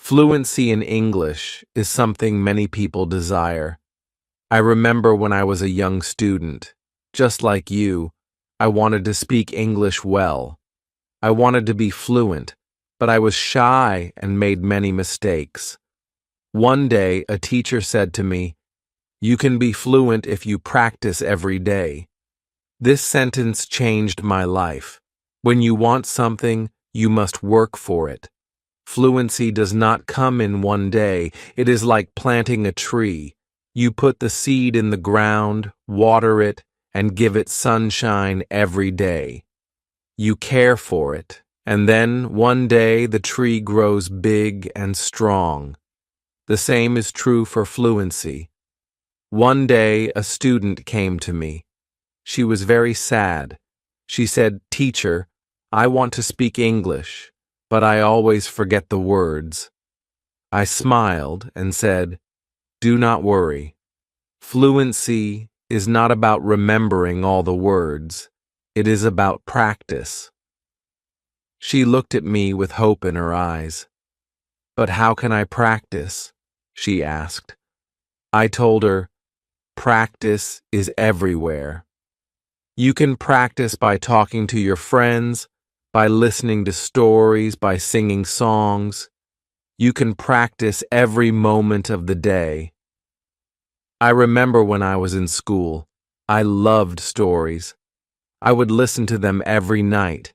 Fluency in English is something many people desire. I remember when I was a young student, just like you, I wanted to speak English well. I wanted to be fluent, but I was shy and made many mistakes. One day, a teacher said to me, "You can be fluent if you practice every day." This sentence changed my life. When you want something, you must work for it. Fluency does not come in one day. It is like planting a tree. You put the seed in the ground, water it, and give it sunshine every day. You care for it, and then one day the tree grows big and strong. The same is true for fluency. One day a student came to me. She was very sad. She said, "Teacher, I want to speak English, but I always forget the words." I smiled and said, "Do not worry. Fluency is not about remembering all the words. It is about practice." She looked at me with hope in her eyes. "But how can I practice?" she asked. I told her, "Practice is everywhere. You can practice by talking to your friends, by listening to stories, by singing songs. You can practice every moment of the day." I remember when I was in school, I loved stories. I would listen to them every night.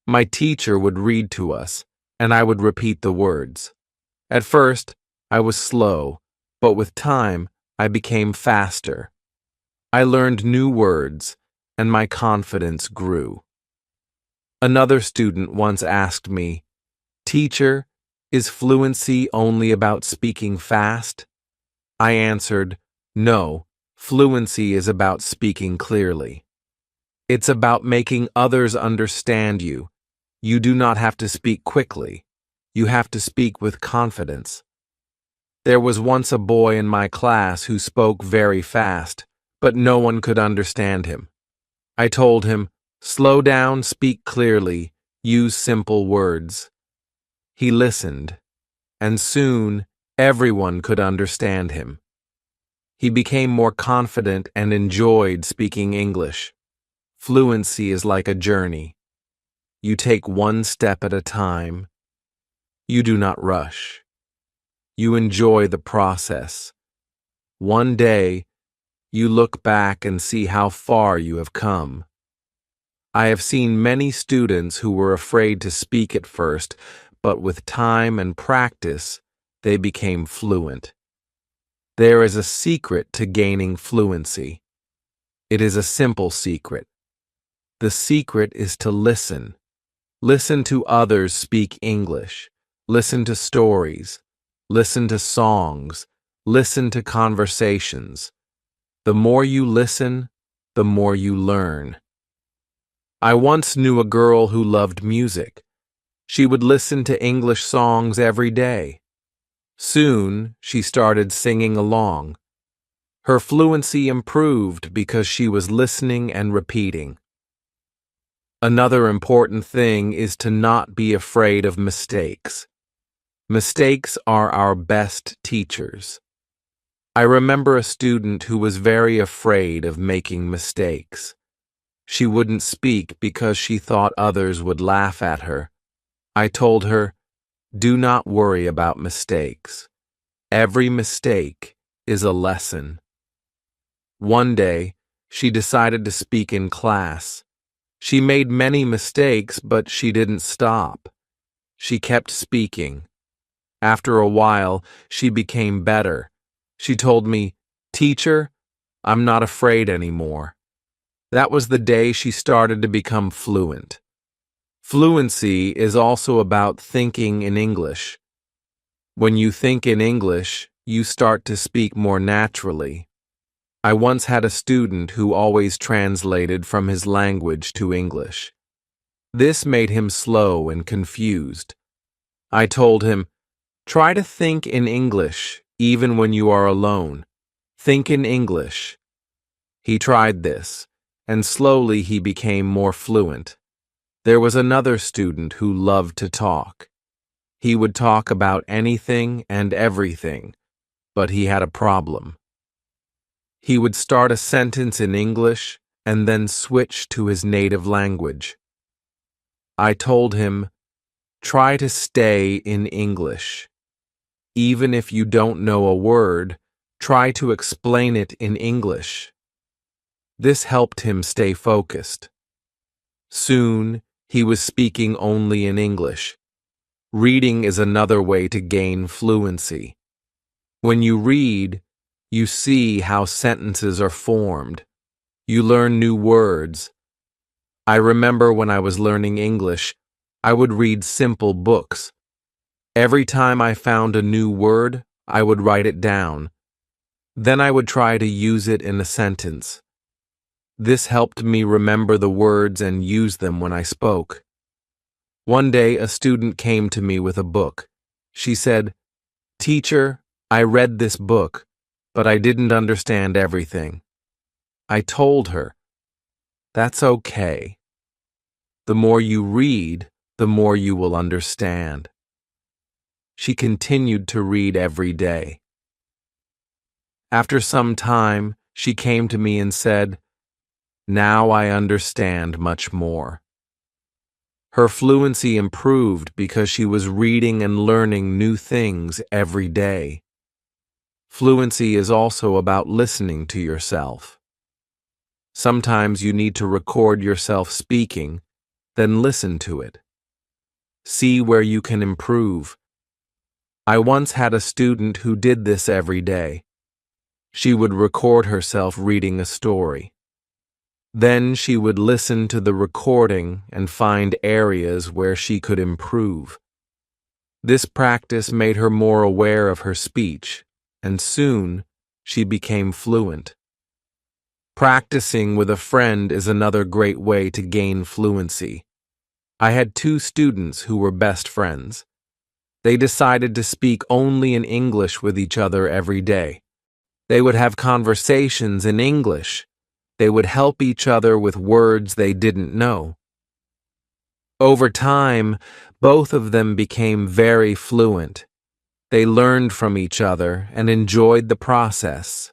My teacher would read to us, and I would repeat the words. At first, I was slow, but with time, I became faster. I learned new words, and my confidence grew. Another student once asked me, "Teacher, is fluency only about speaking fast?" I answered, "No, fluency is about speaking clearly. It's about making others understand you. You do not have to speak quickly. You have to speak with confidence." There was once a boy in my class who spoke very fast, but no one could understand him. I told him, "Slow down, speak clearly, use simple words." He listened, and soon everyone could understand him. He became more confident and enjoyed speaking English. Fluency is like a journey. You take one step at a time. You do not rush. You enjoy the process. One day, you look back and see how far you have come. I have seen many students who were afraid to speak at first, but with time and practice, they became fluent. There is a secret to gaining fluency. It is a simple secret. The secret is to listen. Listen to others speak English. Listen to stories. Listen to songs. Listen to conversations. The more you listen, the more you learn. I once knew a girl who loved music. She would listen to English songs every day. Soon, she started singing along. Her fluency improved because she was listening and repeating. Another important thing is to not be afraid of mistakes. Mistakes are our best teachers. I remember a student who was very afraid of making mistakes. She wouldn't speak because she thought others would laugh at her. I told her, "Do not worry about mistakes. Every mistake is a lesson." One day, she decided to speak in class. She made many mistakes, but she didn't stop. She kept speaking. After a while, she became better. She told me, "Teacher, I'm not afraid anymore." That was the day she started to become fluent. Fluency is also about thinking in English. When you think in English, you start to speak more naturally. I once had a student who always translated from his language to English. This made him slow and confused. I told him, "Try to think in English, even when you are alone. Think in English." He tried this, and slowly he became more fluent. There was another student who loved to talk. He would talk about anything and everything, but he had a problem. He would start a sentence in English and then switch to his native language. I told him, try to stay in English. Even if you don't know a word, try to explain it in English. This helped him stay focused. Soon, he was speaking only in English. Reading is another way to gain fluency. When you read, you see how sentences are formed. You learn new words. I remember when I was learning English, I would read simple books. Every time I found a new word, I would write it down. Then I would try to use it in a sentence. This helped me remember the words and use them when I spoke. One day, a student came to me with a book. She said, "Teacher, I read this book, but I didn't understand everything." I told her, "That's okay. The more you read, the more you will understand." She continued to read every day. After some time, she came to me and said, "Now I understand much more." Her fluency improved because she was reading and learning new things every day. Fluency is also about listening to yourself. Sometimes you need to record yourself speaking, then listen to it. See where you can improve. I once had a student who did this every day. She would record herself reading a story. Then she would listen to the recording and find areas where she could improve. This practice made her more aware of her speech, and soon she became fluent. Practicing with a friend is another great way to gain fluency. I had two students who were best friends. They decided to speak only in English with each other every day. They would have conversations in English. They would help each other with words they didn't know. Over time, both of them became very fluent. They learned from each other and enjoyed the process.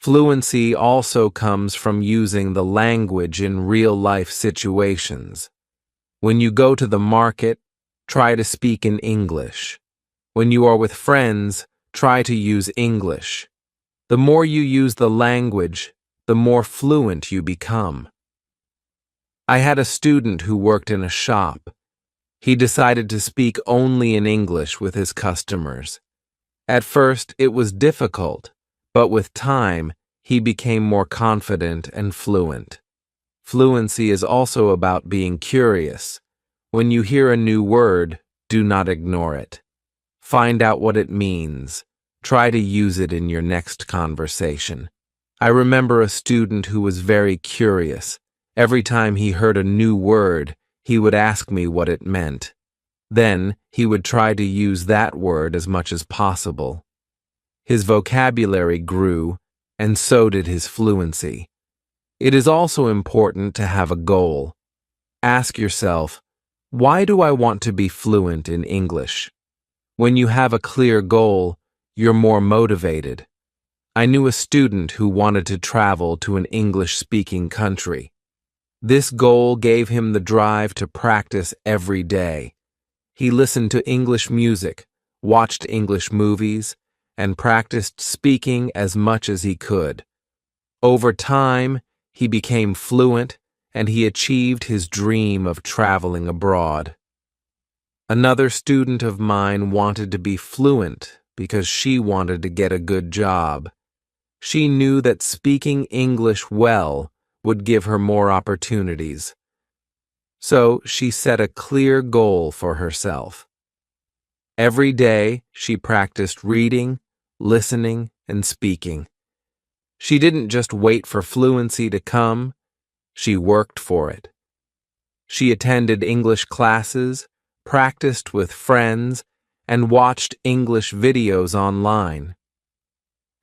Fluency also comes from using the language in real-life situations. When you go to the market, try to speak in English. When you are with friends, try to use English. The more you use the language, the more fluent you become. I had a student who worked in a shop. He decided to speak only in English with his customers. At first, it was difficult, but with time, he became more confident and fluent. Fluency is also about being curious. When you hear a new word, do not ignore it. Find out what it means. Try to use it in your next conversation. I remember a student who was very curious. Every time he heard a new word, he would ask me what it meant. Then, he would try to use that word as much as possible. His vocabulary grew, and so did his fluency. It is also important to have a goal. Ask yourself, why do I want to be fluent in English? When you have a clear goal, you're more motivated. I knew a student who wanted to travel to an English-speaking country. This goal gave him the drive to practice every day. He listened to English music, watched English movies, and practiced speaking as much as he could. Over time, he became fluent, and he achieved his dream of traveling abroad. Another student of mine wanted to be fluent because she wanted to get a good job. She knew that speaking English well would give her more opportunities. So she set a clear goal for herself. Every day, she practiced reading, listening, and speaking. She didn't just wait for fluency to come, she worked for it. She attended English classes, practiced with friends, and watched English videos online.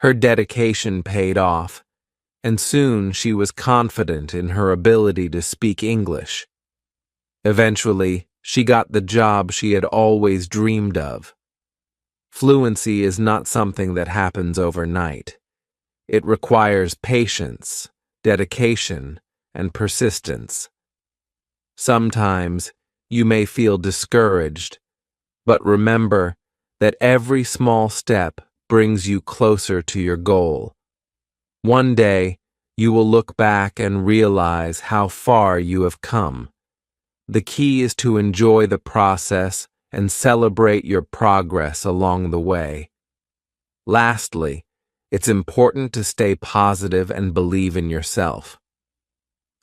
Her dedication paid off, and soon she was confident in her ability to speak English. Eventually, She got the job she had always dreamed of. Fluency is not something that happens overnight. It requires patience, dedication, and persistence. Sometimes you may feel discouraged, but remember that every small step brings you closer to your goal. One day, you will look back and realize how far you have come. The key is to enjoy the process and celebrate your progress along the way. Lastly, it's important to stay positive and believe in yourself.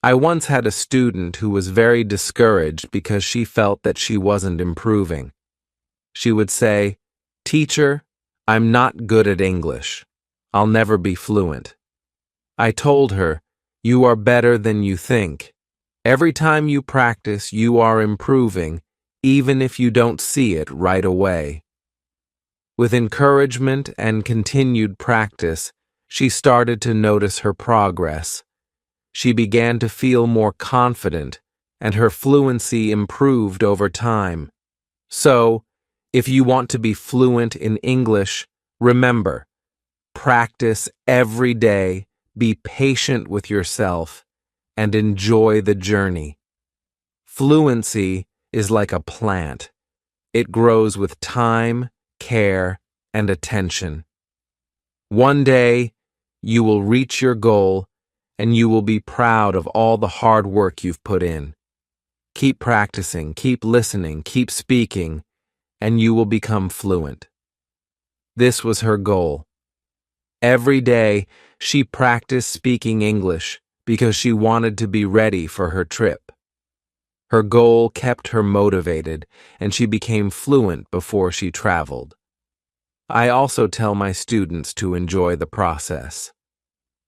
I once had a student who was very discouraged because she felt that she wasn't improving. She would say, "Teacher, I'm not good at English. I'll never be fluent." I told her, "You are better than you think. Every time you practice, you are improving, even if you don't see it right away." With encouragement and continued practice, she started to notice her progress. She began to feel more confident, and her fluency improved over time. So, if you want to be fluent in English, remember, practice every day, be patient with yourself, and enjoy the journey. Fluency is like a plant. It grows with time, care, and attention. One day, you will reach your goal, and you will be proud of all the hard work you've put in. Keep practicing, keep listening, keep speaking, and you will become fluent. This was her goal. Every day, she practiced speaking English because she wanted to be ready for her trip. Her goal kept her motivated, and she became fluent before she traveled. I also tell my students to enjoy the process.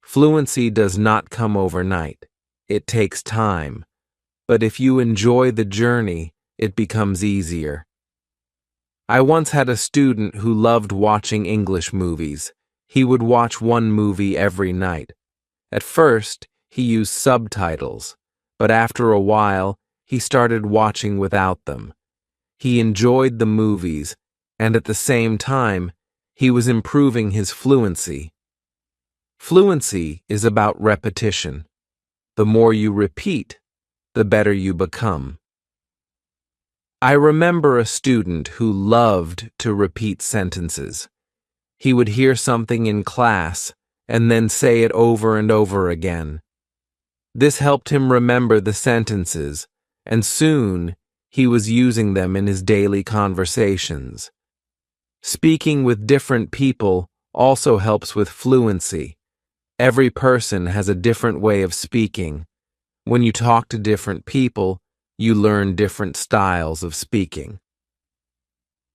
Fluency does not come overnight. It takes time. But if you enjoy the journey, it becomes easier. I once had a student who loved watching English movies. He would watch one movie every night. At first, he used subtitles, but after a while, he started watching without them. He enjoyed the movies, and at the same time, he was improving his fluency. Fluency is about repetition. The more you repeat, the better you become. I remember a student who loved to repeat sentences. He would hear something in class and then say it over and over again. This helped him remember the sentences, and soon he was using them in his daily conversations. Speaking with different people also helps with fluency. Every person has a different way of speaking. When you talk to different people, you learn different styles of speaking.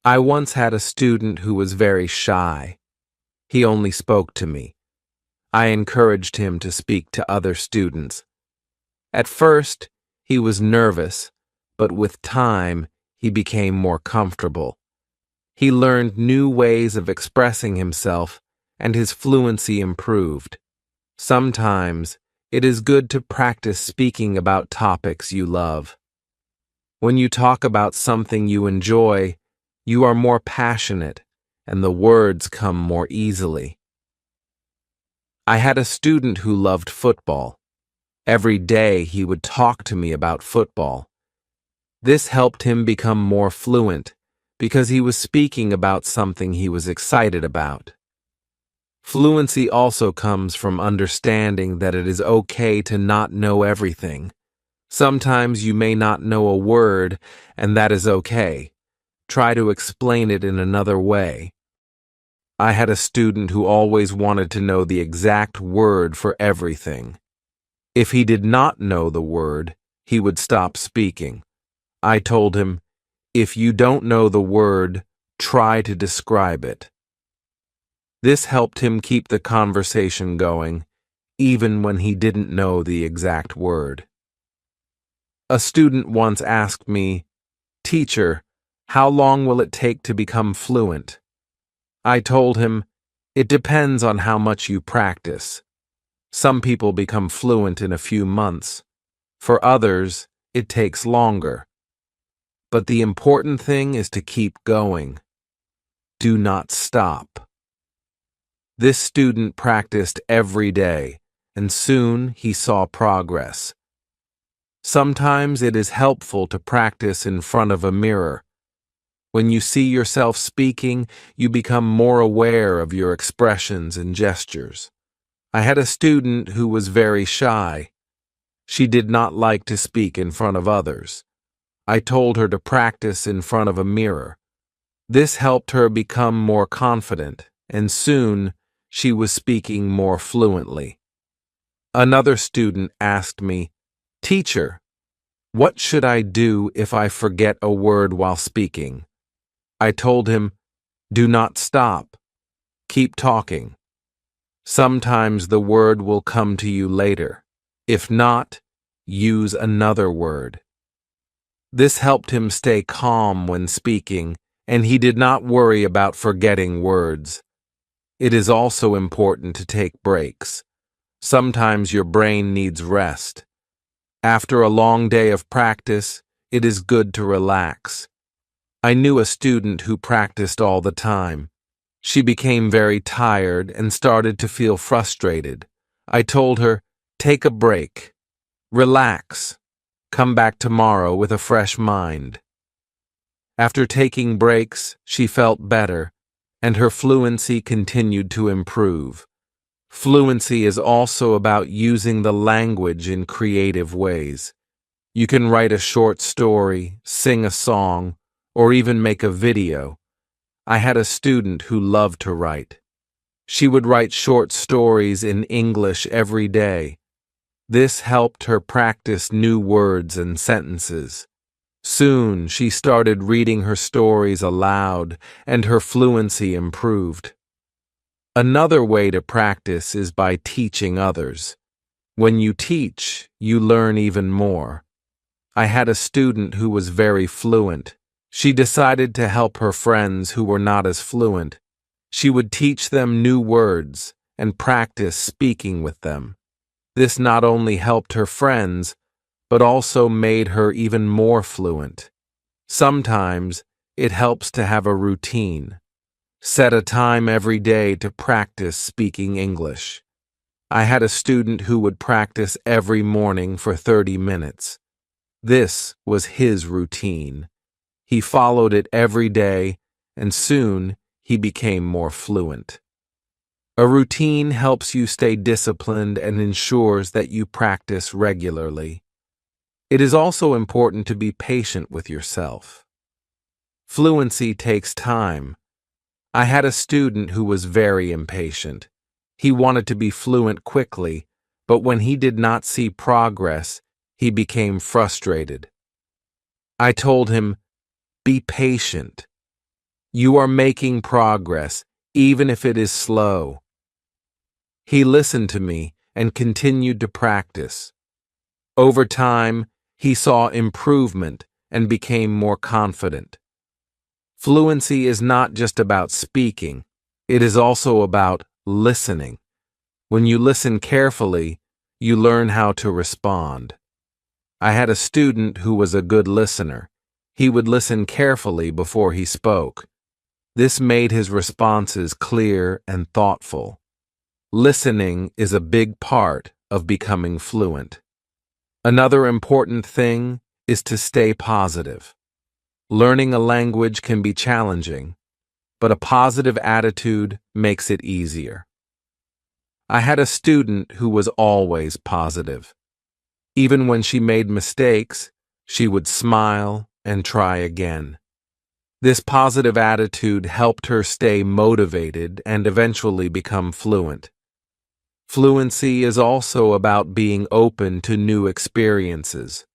I once had a student who was very shy. He only spoke to me. I encouraged him to speak to other students. At first, he was nervous, but with time, he became more comfortable. He learned new ways of expressing himself, and his fluency improved. Sometimes, it is good to practice speaking about topics you love. When you talk about something you enjoy, you are more passionate, and the words come more easily. I had a student who loved football. Every day he would talk to me about football. This helped him become more fluent because he was speaking about something he was excited about. Fluency also comes from understanding that it is okay to not know everything. Sometimes you may not know a word, and that is okay. Try to explain it in another way. I had a student who always wanted to know the exact word for everything. If he did not know the word, he would stop speaking. I told him, "If you don't know the word, try to describe it." This helped him keep the conversation going, even when he didn't know the exact word. A student once asked me, "Teacher, how long will it take to become fluent?" I told him, "It depends on how much you practice. Some people become fluent in a few months. For others, it takes longer." But the important thing is to keep going. Do not stop. This student practiced every day, and soon he saw progress. Sometimes it is helpful to practice in front of a mirror. When you see yourself speaking, you become more aware of your expressions and gestures. I had a student who was very shy. She did not like to speak in front of others. I told her to practice in front of a mirror. This helped her become more confident, and soon she was speaking more fluently. Another student asked me, "Teacher, what should I do if I forget a word while speaking?" I told him, "Do not stop. Keep talking. Sometimes the word will come to you later. If not, use another word." This helped him stay calm when speaking, and he did not worry about forgetting words. It is also important to take breaks. Sometimes your brain needs rest. After a long day of practice, it is good to relax. I knew a student who practiced all the time. She became very tired and started to feel frustrated. I told her, "Take a break. Relax. Come back tomorrow with a fresh mind." After taking breaks, she felt better, and her fluency continued to improve. Fluency is also about using the language in creative ways. You can write a short story, sing a song, or even make a video. I had a student who loved to write. She would write short stories in English every day. This helped her practice new words and sentences. Soon, she started reading her stories aloud, and her fluency improved. Another way to practice is by teaching others. When you teach, you learn even more. I had a student who was very fluent. She decided to help her friends who were not as fluent. She would teach them new words and practice speaking with them. This not only helped her friends, but also made her even more fluent. Sometimes it helps to have a routine. Set a time every day to practice speaking English. I had a student who would practice every morning for 30 minutes. This was his routine. He followed it every day, and soon he became more fluent. A routine helps you stay disciplined and ensures that you practice regularly. It is also important to be patient with yourself. Fluency takes time. I had a student who was very impatient. He wanted to be fluent quickly, but when he did not see progress, he became frustrated. I told him, "Be patient. You are making progress, even if it is slow." He listened to me and continued to practice. Over time, he saw improvement and became more confident. Fluency is not just about speaking, it is also about listening. When you listen carefully, you learn how to respond. I had a student who was a good listener. He would listen carefully before he spoke. This made his responses clear and thoughtful. Listening is a big part of becoming fluent. Another important thing is to stay positive. Learning a language can be challenging, but a positive attitude makes it easier. I had a student who was always positive. Even when she made mistakes, she would smile and try again. This positive attitude helped her stay motivated and eventually become fluent. Fluency is also about being open to new experiences.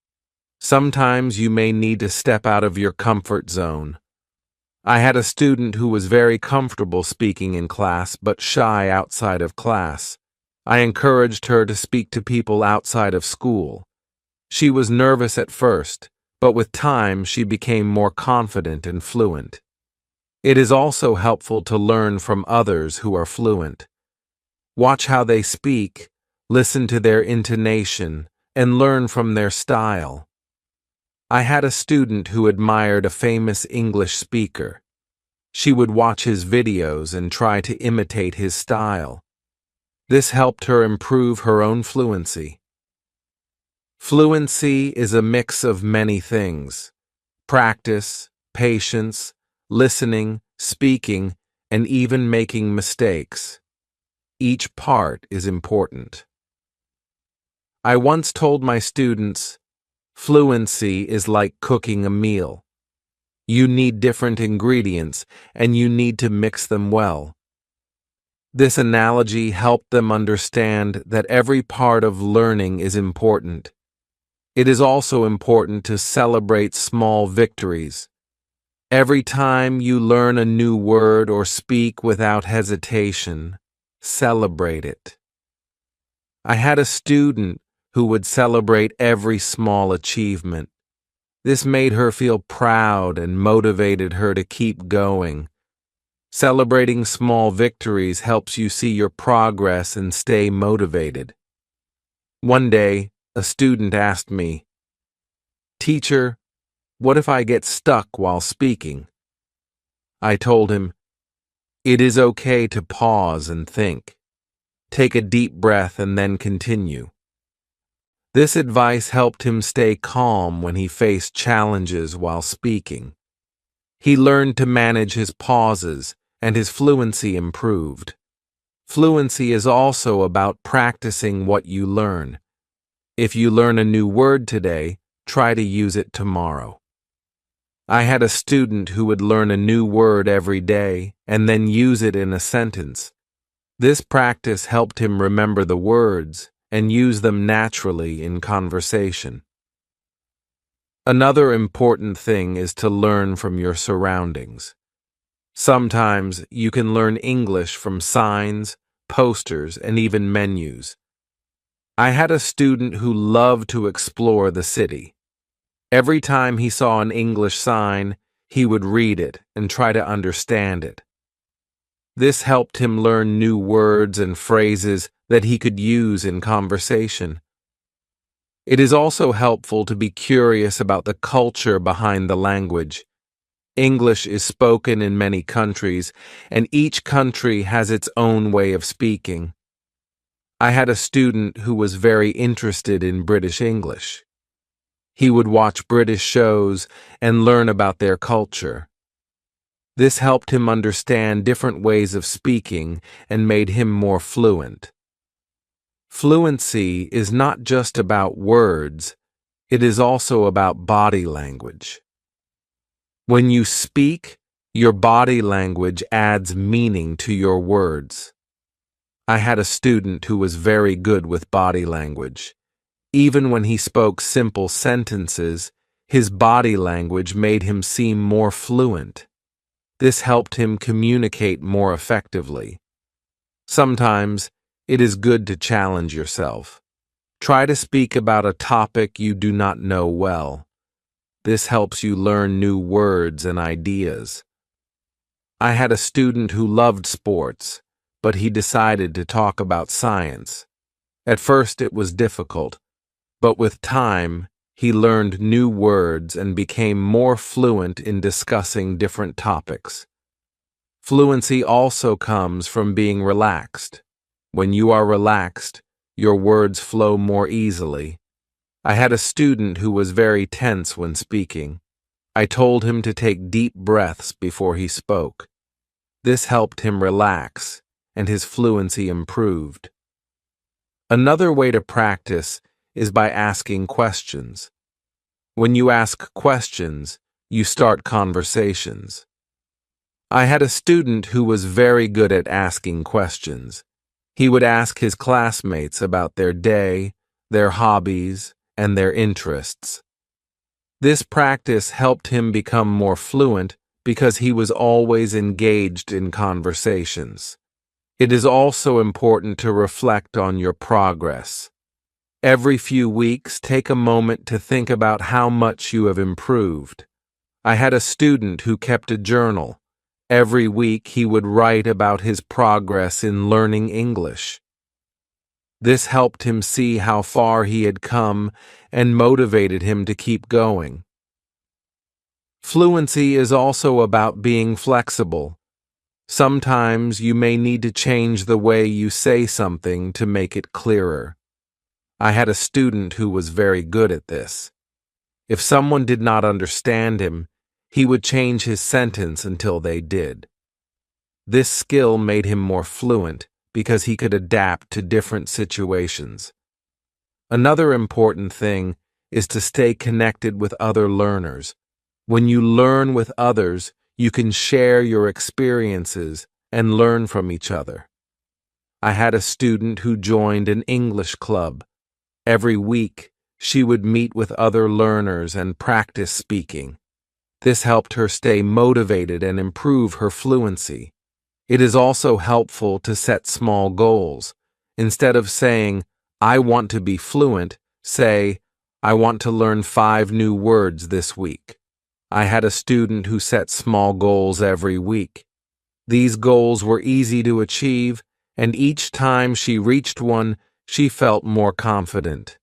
Sometimes you may need to step out of your comfort zone. I had a student who was very comfortable speaking in class but shy outside of class. I encouraged her to speak to people outside of school. She was nervous at first, but with time she became more confident and fluent. It is also helpful to learn from others who are fluent. Watch how they speak, listen to their intonation, and learn from their style. I had a student who admired a famous English speaker. She would watch his videos and try to imitate his style. This helped her improve her own fluency. Fluency is a mix of many things: practice, patience, listening, speaking, and even making mistakes. Each part is important. I once told my students, fluency is like cooking a meal. You need different ingredients, and you need to mix them well. This analogy helped them understand that every part of learning is important. It is also important to celebrate small victories. Every time you learn a new word or speak without hesitation, celebrate it. I had a student who would celebrate every small achievement. This made her feel proud and motivated her to keep going. Celebrating small victories helps you see your progress and stay motivated. One day, a student asked me, "Teacher, what if I get stuck while speaking?" I told him, "It is okay to pause and think. Take a deep breath and then continue." This advice helped him stay calm when he faced challenges while speaking. He learned to manage his pauses, and his fluency improved. Fluency is also about practicing what you learn. If you learn a new word today, try to use it tomorrow. I had a student who would learn a new word every day and then use it in a sentence. This practice helped him remember the words and use them naturally in conversation. Another important thing is to learn from your surroundings. Sometimes you can learn English from signs, posters, and even menus. I had a student who loved to explore the city. Every time he saw an English sign, he would read it and try to understand it. This helped him learn new words and phrases that he could use in conversation. It is also helpful to be curious about the culture behind the language. English is spoken in many countries, and each country has its own way of speaking. I had a student who was very interested in British English. He would watch British shows and learn about their culture. This helped him understand different ways of speaking and made him more fluent. Fluency is not just about words, it is also about body language. When you speak, your body language adds meaning to your words. I had a student who was very good with body language. Even when he spoke simple sentences, his body language made him seem more fluent. This helped him communicate more effectively. Sometimes, it is good to challenge yourself. Try to speak about a topic you do not know well. This helps you learn new words and ideas. I had a student who loved sports, but he decided to talk about science. At first it was difficult, but with time, he learned new words and became more fluent in discussing different topics. Fluency also comes from being relaxed. When you are relaxed, your words flow more easily. I had a student who was very tense when speaking. I told him to take deep breaths before he spoke. This helped him relax, and his fluency improved. Another way to practice is by asking questions. When you ask questions, you start conversations. I had a student who was very good at asking questions. He would ask his classmates about their day, their hobbies, and their interests. This practice helped him become more fluent because he was always engaged in conversations. It is also important to reflect on your progress. Every few weeks, take a moment to think about how much you have improved. I had a student who kept a journal. Every week he would write about his progress in learning English. This helped him see how far he had come and motivated him to keep going. Fluency is also about being flexible. Sometimes you may need to change the way you say something to make it clearer. I had a student who was very good at this. If someone did not understand him, he would change his sentence until they did. This skill made him more fluent because he could adapt to different situations. Another important thing is to stay connected with other learners. When you learn with others, you can share your experiences and learn from each other. I had a student who joined an English club. Every week, she would meet with other learners and practice speaking. This helped her stay motivated and improve her fluency. It is also helpful to set small goals. Instead of saying, "I want to be fluent," say, "I want to learn 5 new words this week." I had a student who set small goals every week. These goals were easy to achieve, and each time she reached one, she felt more confident.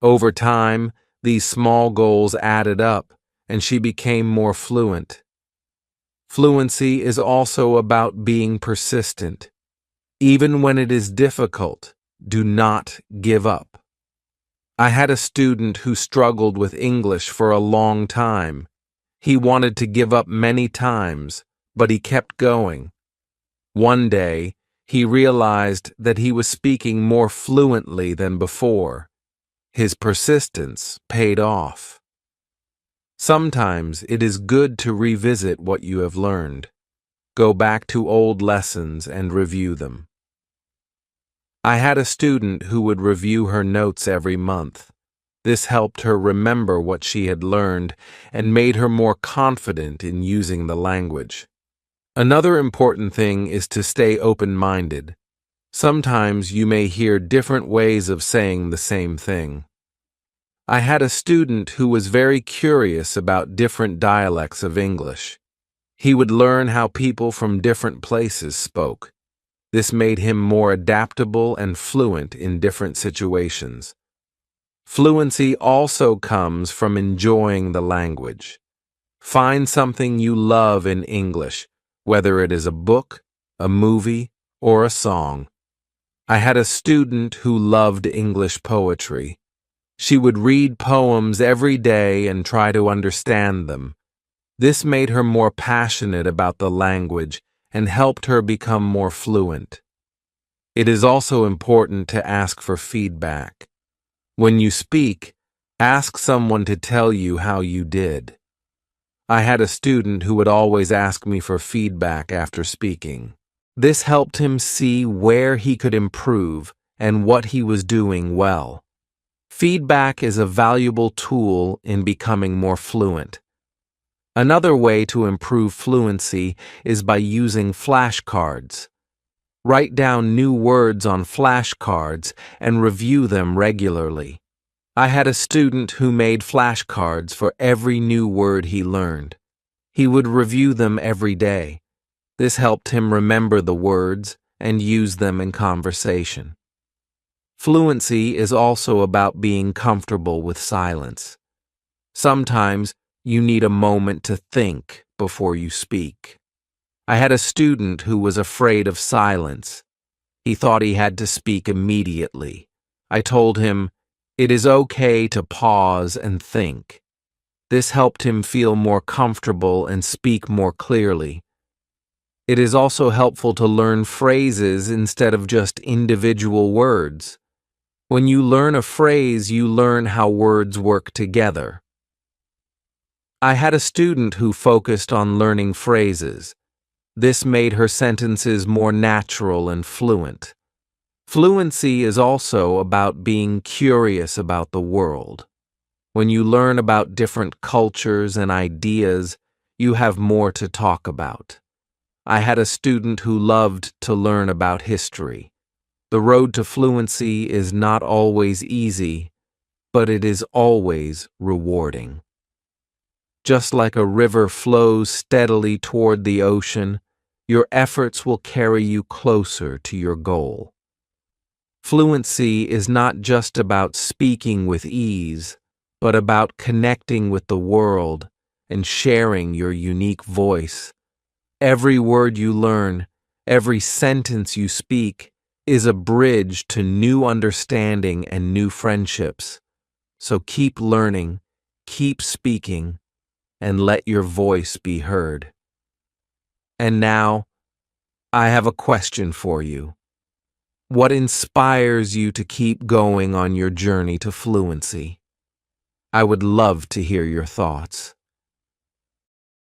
Over time, these small goals added up, and she became more fluent. Fluency is also about being persistent. Even when it is difficult, do not give up. I had a student who struggled with English for a long time. He wanted to give up many times, but he kept going. One day, he realized that he was speaking more fluently than before. His persistence paid off. Sometimes it is good to revisit what you have learned. Go back to old lessons and review them. I had a student who would review her notes every month. This helped her remember what she had learned and made her more confident in using the language. Another important thing is to stay open-minded. Sometimes you may hear different ways of saying the same thing. I had a student who was very curious about different dialects of English. He would learn how people from different places spoke. This made him more adaptable and fluent in different situations. Fluency also comes from enjoying the language. Find something you love in English, whether it is a book, a movie, or a song. I had a student who loved English poetry. She would read poems every day and try to understand them. This made her more passionate about the language and helped her become more fluent. It is also important to ask for feedback. When you speak, ask someone to tell you how you did. I had a student who would always ask me for feedback after speaking. This helped him see where he could improve and what he was doing well. Feedback is a valuable tool in becoming more fluent. Another way to improve fluency is by using flashcards. Write down new words on flashcards and review them regularly. I had a student who made flashcards for every new word he learned. He would review them every day. This helped him remember the words and use them in conversation. Fluency is also about being comfortable with silence. Sometimes you need a moment to think before you speak. I had a student who was afraid of silence. He thought he had to speak immediately. I told him, "It is okay to pause and think." This helped him feel more comfortable and speak more clearly. It is also helpful to learn phrases instead of just individual words. When you learn a phrase, you learn how words work together. I had a student who focused on learning phrases. This made her sentences more natural and fluent. Fluency is also about being curious about the world. When you learn about different cultures and ideas, you have more to talk about. I had a student who loved to learn about history. The road to fluency is not always easy, but it is always rewarding. Just like a river flows steadily toward the ocean, your efforts will carry you closer to your goal. Fluency is not just about speaking with ease, but about connecting with the world and sharing your unique voice. Every word you learn, every sentence you speak, is a bridge to new understanding and new friendships. So keep learning, keep speaking, and let your voice be heard. And now, I have a question for you. What inspires you to keep going on your journey to fluency? I would love to hear your thoughts.